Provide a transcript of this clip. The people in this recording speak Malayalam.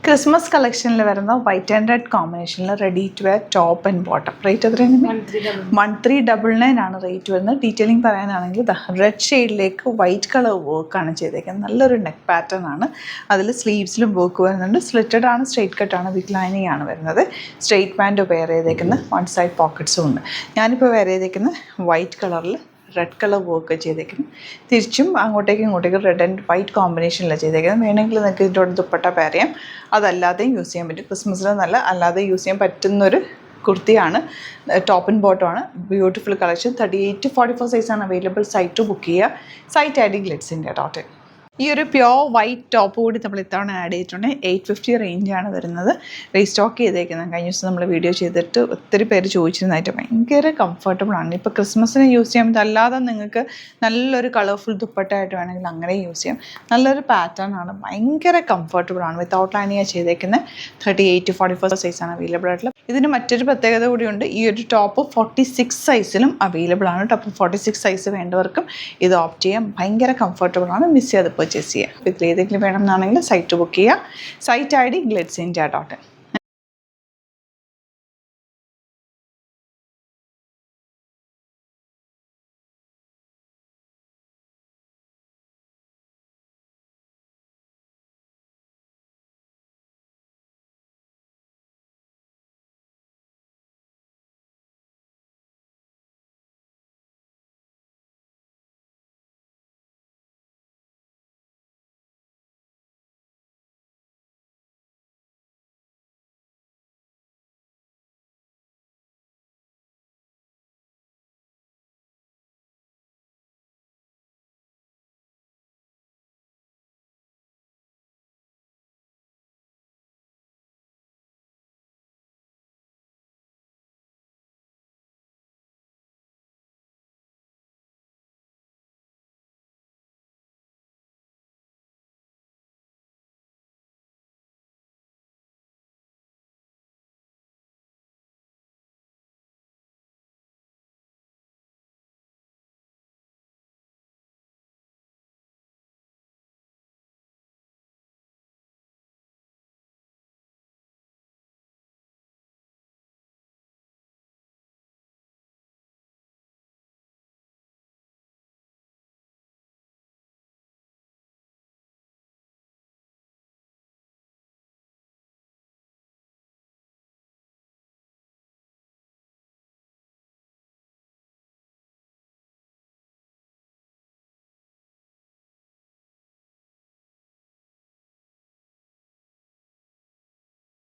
ക്രിസ്മസ് കളക്ഷനിൽ വരുന്ന വൈറ്റ് ആൻഡ് റെഡ് കോമ്പിനേഷനിൽ ready to wear top and bottom rate എത്രയാണ്? 1399 ആണ് റേറ്റ് വരുന്നത്. ഡീറ്റെയിലിംഗ് പറയാനാണെങ്കിൽ റെഡ് ഷെയ്ഡിലേക്ക് വൈറ്റ് കളർ വർക്കാണ് ചെയ്തേക്കുന്നത്. നല്ലൊരു നെക്ക് പാറ്റേൺ ആണ്. അതിൽ സ്ലീവ്സിലും വർക്ക് വരുന്നുണ്ട്. സ്ലിറ്റഡ് ആണ്, സ്ട്രെയിറ്റ് കട്ടാണ്, വിത്ത് ലൈനിങ് ആണ് വരുന്നത്. സ്ട്രെയിറ്റ് പാൻറ്റ് വെയർ ചെയ്തേക്കുന്ന വൺ സൈഡ് പോക്കറ്റ്സും ഉണ്ട്. ഞാനിപ്പോൾ വെയർ ചെയ്തേക്കുന്ന വൈറ്റ് കളറിൽ റെഡ് കളർ വർക്ക് ചെയ്തേക്കുന്നത്. തിരിച്ചും അങ്ങോട്ടേക്കും ഇങ്ങോട്ടേക്കും റെഡ് ആൻഡ് വൈറ്റ് കോമ്പിനേഷനിലാണ് ചെയ്തേക്കുന്നത്. വേണമെങ്കിൽ നിങ്ങൾക്ക് ഇതിൻ്റെ കൂടെ ദുപ്പട്ട പെയർ ചെയ്യാം. അതല്ലാതെയും യൂസ് ചെയ്യാൻ പറ്റും. ക്രിസ്മസിന് നല്ല അല്ലാതെ യൂസ് ചെയ്യാൻ പറ്റുന്നൊരു കുർത്തിയാണ്. ടോപ്പ് ആൻഡ് ബോട്ടമാണ്. Beautiful collection. 38 to 44 സൈസാണ് അവൈലബിൾ. സൈറ്റ് ബുക്ക് ചെയ്യുക. സൈറ്റ് ഐ ഡി ഗ്ലിറ്റ്സിൻ്റെ ഡോട്ട്. ഈ ഒരു പ്യോർ വൈറ്റ് ടോപ്പ് കൂടി നമ്മൾ ഇത്തവണ ആഡ് ചെയ്തിട്ടുണ്ട്. 850 റേഞ്ചാണ് വരുന്നത്. റീസ്റ്റോക്ക് ചെയ്തേക്കുന്നത്. കഴിഞ്ഞ ദിവസം നമ്മൾ വീഡിയോ ചെയ്തിട്ട് ഒത്തിരി പേര് ചോദിച്ചിരുന്നതായിട്ട് ഭയങ്കര കംഫർട്ടബിൾ ആണ്. ഇപ്പോൾ ക്രിസ്മസിന് യൂസ് ചെയ്യാൻ പറ്റും. അല്ലാതെ നിങ്ങൾക്ക് നല്ലൊരു കളർഫുൾ ദുപ്പട്ടയായിട്ട് വേണമെങ്കിൽ അങ്ങനെ യൂസ് ചെയ്യാം. നല്ലൊരു പാറ്റേൺ ആണ്. ഭയങ്കര കംഫർട്ടബിൾ ആണ്. വിത്തൗട്ട് ലൈനിങ് ചെയ്തേക്കുന്നത്. 38 to 44 സൈസാണ് അവൈലബിൾ ആയിട്ടുള്ളത്. ഇതിന് മറ്റൊരു പ്രത്യേകത കൂടിയുണ്ട്. ഈ ഒരു ടോപ്പ് 46 സൈസിലും അവൈലബിൾ ആണ്. ടോപ്പ് 46 സൈസ് വേണ്ടവർക്കും ഇത് ഓപ്റ്റ് ചെയ്യാം. ഭയങ്കര കംഫർട്ടബിൾ ആണ്. മിസ് ചെയ്യാതെ പർച്ചേസ് ചെയ്യുക. ഇതിൽ ഏതെങ്കിലും വേണമെന്നാണെങ്കിൽ സൈറ്റ് ബുക്ക് ചെയ്യുക. Site I D glitz India dot.